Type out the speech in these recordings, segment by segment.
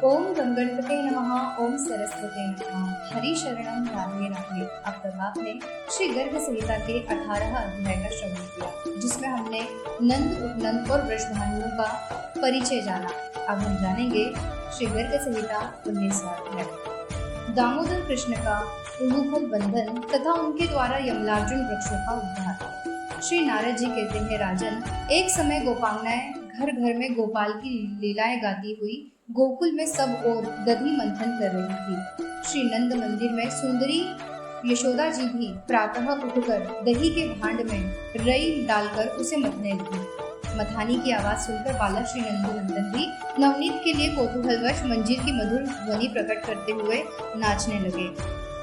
ओम गंगणपते नमः। ओम सरस्वते नमः। हरि शरणम राधे राधे। अब तक आपने श्री गर्ग संहिता के 18 अध्याय का श्रवण किया, जिसमें हमने नंद, उपनंद और वृषभानुओं का परिचय जाना। अब हम जानेंगे श्री गर्ग संहिता 19वां अध्याय, दामोदर कृष्ण का उलूखल बंधन तथा उनके द्वारा यमलार्जुन वृक्षों का उद्धार। श्री नारद जी कहते हैं, राजन, एक समय गोपांगनाएं घर घर में गोपाल की लीलाएं गाती हुई गोकुल में सब ओर दधी मंथन कर रही थी। श्री नंद मंदिर में सुंदरी यशोदा जी भी प्रातः उठकर दही के भांड में रई डालकर उसे मथने लगी। मथानी की आवाज सुनकर बालक श्री नंदनंदन भी नवनीत के लिए कौतूहलवश मंजीर की मधुर ध्वनि प्रकट करते हुए नाचने लगे।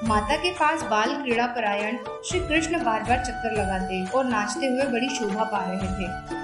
माता के पास बाल क्रीड़ा परायण श्री कृष्ण बार बार चक्कर लगाते और नाचते हुए बड़ी शोभा पा रहे थे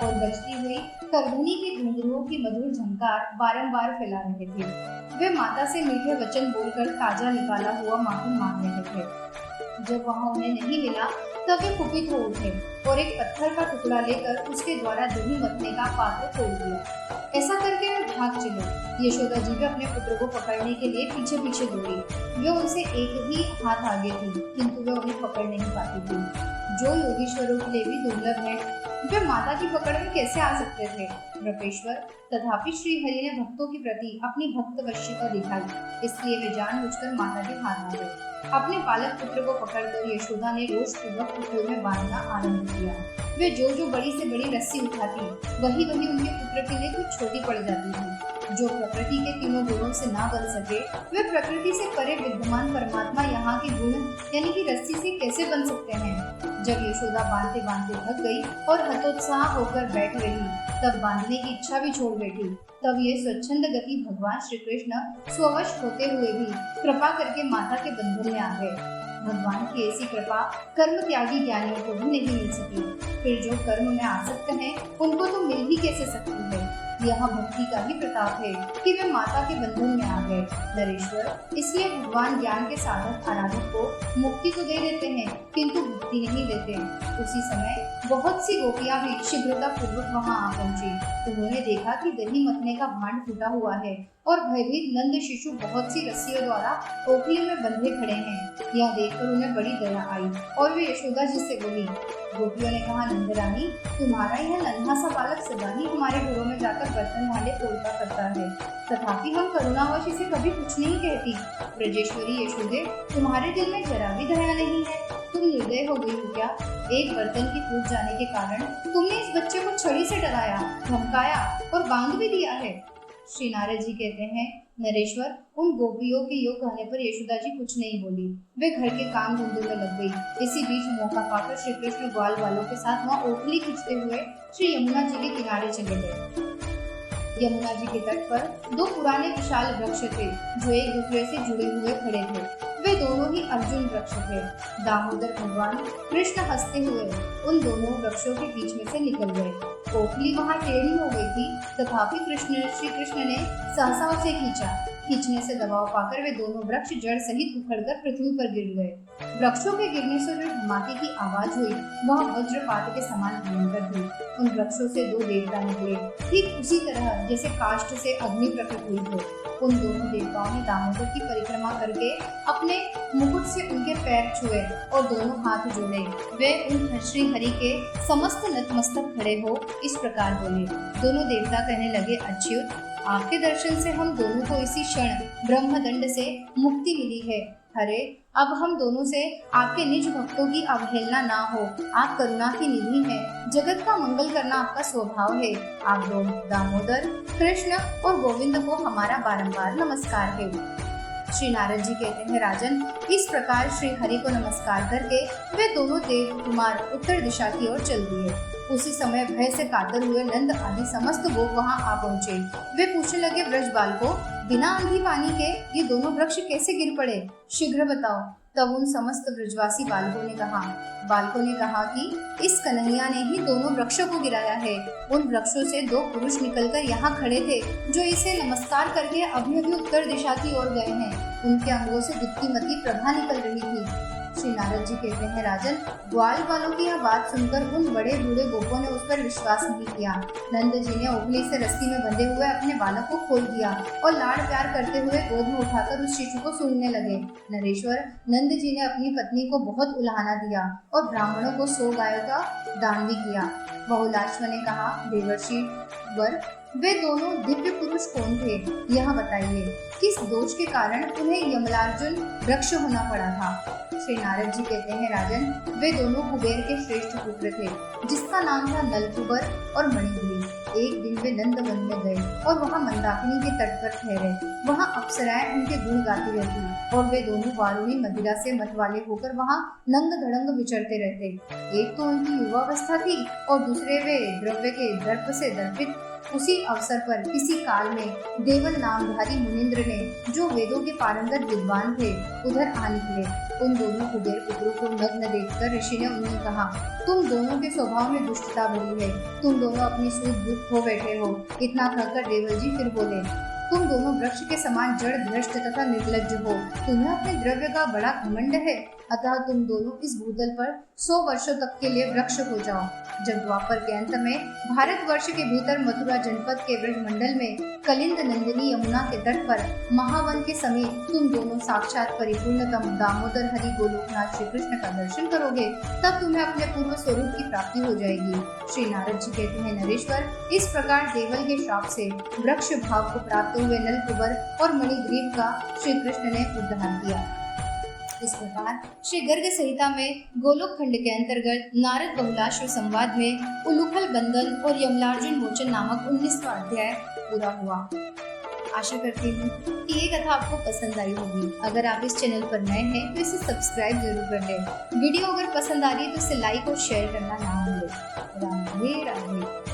और बजती हुई करधनी के घुंघरुओं की मधुर झंकार बारंबार फैला रहे थे। वे माता से मीठे वचन बोलकर ताजा निकाला हुआ माखन मांग रहे थे। जब वहां उन्हें नहीं मिला तब वे कुपित हो उठे और एक पत्थर का टुकड़ा लेकर उसके द्वारा दही मथने का पात्र तोड़ दिया। ऐसा करके वे भाग चले। यशोदा जी भी अपने पुत्र को पकड़ने के लिए पीछे पीछे दौड़ी। वे उनसे एक ही हाथ आगे थी, किंतु वे उन्हें पकड़ नहीं पाती थी, जो योगीश्वरों के लिए भी दुर्लभ है। वे माता की पकड़ में कैसे आ सकते थे? नृपेश्वर, तथापि श्री हरि ने भक्तों के प्रति अपनी भक्तवश्यता दिखाई, इसलिए वे जानबूझकर माता के हाथ आ गए। अपने बालक पुत्र को पकड़कर यशोदा ने रोष पूर्वक पुत्र में बांधना आरंभ किया। वे जो बड़ी से बड़ी रस्सी उठाती, वही उनके पुत्र के लिए कुछ छोटी पड़ जाती थी। जो प्रकृति के तीनों गुणों से ना बन सके, वे प्रकृति से परे विद्यमान परमात्मा यहाँ के गुण यानी कि रस्सी से कैसे बन सकते हैं? जब यशोदा बांधते बांधते थक गई और हतोत्साह होकर बैठ रही, तब बांधने की इच्छा भी छोड़ बैठी। तब ये स्वच्छंद गति भगवान श्री कृष्ण स्ववश होते हुए भी कृपा करके माता के बंधन में आ गए। भगवान की ऐसी कृपा कर्म त्यागी ज्ञानियों को भी नहीं मिल सकी। फिर जो कर्म में आसक्त हैं, उनको तो मिल ही कैसे सकती है? यह भक्ति का ही प्रताप है कि वे माता के बंधन में आ गए। नरेश्वर, इसलिए भगवान ज्ञान के साधक आराधक को मुक्ति तो दे देते हैं, किंतु भक्ति नहीं देते। उसी समय बहुत सी गोपियां भी शीघ्रता पूर्वक वहां आ पहुंची। उन्होंने देखा कि दही मथने का भांड फूटा हुआ है और भयभीत नंद शिशु बहुत सी रस्सियों द्वारा ओखली में बंधे खड़े हैं। यह देखकर उन्हें बड़ी दया आई और वे यशोदा जी से बोली। गोपियों ने कहा, नंदरानी, तुम्हारा यह नन्हा सा बालक सदा ही हमारे घरों में जाकर बर्तन भांडे तोड़ता करता है, तथापि हम करुणावश इसे कभी कुछ नहीं कहती। ब्रजेश्वरी यशोदे, तुम्हारे दिल में जरा भी दया नहीं है। तुम निर्दय हो गई हो क्या? एक बर्तन की टूट जाने के कारण तुमने इस बच्चे को छड़ी से डराया, धमकाया और बांध भी दिया है। श्री नारद जी कहते हैं, नरेश्वर, उन गोपियों के योग कहने पर यशोदा जी कुछ नहीं बोली। वे घर के काम धंधों में लग गई। इसी बीच मौका पाकर श्री कृष्ण ग्वाल वालों के साथ वहाँ ओखली खींचते हुए श्री यमुना जी के किनारे चले गए। यमुना जी के तट पर दो पुराने विशाल वृक्ष थे, जो एक दूसरे से जुड़े हुए खड़े थे। वे दोनों ही अर्जुन वृक्ष थे। दामोदर भगवान कृष्ण हंसते हुए उन दोनों वृक्षों के बीच में से निकल गए। ओखली वहाँ टेढ़ी हो गई थी, तथापि श्री कृष्ण ने सहसा उसे खींचा। खींचने से दबाव पाकर वे दोनों वृक्ष जड़ सहित उखड़कर पृथ्वी पर गिर गए। वृक्षों के गिरने से जो धमाके की आवाज हुई, वह वज्रपात के समान भयंकर थी। उन वृक्षों से दो देवता निकले, ठीक उसी तरह जैसे काष्ठ से अग्नि प्रकट हुई हो। उन दोनों देवताओं ने दामोदर की परिक्रमा करके अपने मुकुट से उनके पैर छुए और दोनों हाथ जोड़े। वे उन श्री हरि के समस्त नतमस्तक खड़े हो इस प्रकार बोले। दोनों देवता कहने लगे, अच्युत, आपके दर्शन से हम दोनों को इसी क्षण ब्रह्मदंड से मुक्ति मिली है। हरे, अब हम दोनों से आपके निज भक्तों की अवहेलना ना हो। आप करुणा की निधि हैं, जगत का मंगल करना आपका स्वभाव है। आप दामोदर, कृष्ण और गोविंद को हमारा बारंबार नमस्कार है। श्री नारद जी कहते हैं, राजन, इस प्रकार श्री हरि को नमस्कार करके वे दोनों देव कुमार उत्तर दिशा की ओर चल दिए। उसी समय भय से कातर हुए नंद आदि समस्त गोप वहां आ पहुंचे। वे पूछने लगे, ब्रजबाल को, बिना आंधी पानी के ये दोनों वृक्ष कैसे गिर पड़े? शीघ्र बताओ। तब उन समस्त ब्रजवासी बालकों ने कहा कि इस कन्हैया ने ही दोनों वृक्षों को गिराया है। उन वृक्षों से दो पुरुष निकलकर यहाँ खड़े थे, जो इसे नमस्कार करके अभी अभी उत्तर दिशा की ओर गए हैं। उनके अंगों से दीप्तिमती प्रभा निकल रही थी। श्री नारद जी कहते हैं, राजन, ग्वाल वालों की यह बात सुनकर उन बड़े बूढ़े गोपों ने उस पर विश्वास नहीं किया। नंद जी ने उंगली से रस्सी में बंधे हुए अपने बालक को खोल दिया और लाड़ प्यार करते हुए गोद में उठाकर उस शिशु को सूंघने लगे। नरेश्वर, नंद जी ने अपनी पत्नी को बहुत उल्हाना दिया और ब्राह्मणों को 100 गायों का दान भी किया। बहुलाश्व ने कहा, देवर्षि वर, वे दोनों दिव्य पुरुष कौन थे, यह बताइए। किस दोष के कारण उन्हें यमलार्जुन वृक्ष होना पड़ा था? श्री नारद जी कहते हैं, राजन, वे दोनों कुबेर के श्रेष्ठ पुत्र थे, जिसका नाम था नलकुबर और मणिग्रीव। एक दिन वे नंदवन में गए और वहाँ मंदाकिनी के तट पर ठहरे। वहाँ अप्सराएं उनके गुण गाती रहती और वे दोनों वारुणी मदिरा से मतवाले होकर वहाँ नंग धड़ंग विचरते रहते। एक तो उनकी युवावस्था थी और दूसरे वे द्रव्य के दर्प से दर्पित। उसी अवसर पर किसी काल में देवन नामधारी मुनिंद्र ने, जो वेदों के पारंगत विद्वान थे, उधर आ निकले। उन दोनों कुबेर पुत्रों को नग्न देखकर ऋषि ने उन्हें कहा, तुम दोनों के स्वभाव में दुष्टता भरी है, तुम दोनों अपनी सूझ बूझ खो बैठे हो। इतना कहकर देवल जी फिर बोले, तुम दोनों वृक्ष के समान जड़ भ्रष्ट तथा निर्लज्ज हो। तुम्हें अपने द्रव्य का बड़ा घमंड है, अतः तुम दोनों इस भूतल पर 100 वर्षों तक के लिए वृक्ष हो जाओ। जब द्वापर के अंत में भारतवर्ष के भीतर मथुरा जनपद के ब्रजमंडल में कलिंद नंदिनी यमुना के तट पर महावन के समीप तुम दोनों साक्षात परिपूर्णतम दामोदर हरि गोलोकनाथ श्री कृष्ण का दर्शन करोगे, तब तुम्हें अपने पूर्व स्वरूप की प्राप्ति हो जाएगी। श्री नारद जी कहते हैं, नरेश्वर, इस प्रकार देवल के श्राप से वृक्ष भाव को प्राप्त हुए नलकुबर और मणिग्रीव का श्री कृष्ण ने उद्धार किया। इस प्रकार श्री गर्ग संहिता में गोलोक खंड के अंतर्गत नारद बहुलाश्व संवाद में उलूखल बंधन और यमलार्जुन मोचन नामक 19वां अध्याय पूरा हुआ। आशा करती हूँ कि ये कथा आपको पसंद आई होगी। अगर आप इस चैनल पर नए हैं तो इसे सब्सक्राइब जरूर कर लें। वीडियो अगर पसंद आ रही है तो इसे लाइक और शेयर करना ना भूलें। राधे राधे।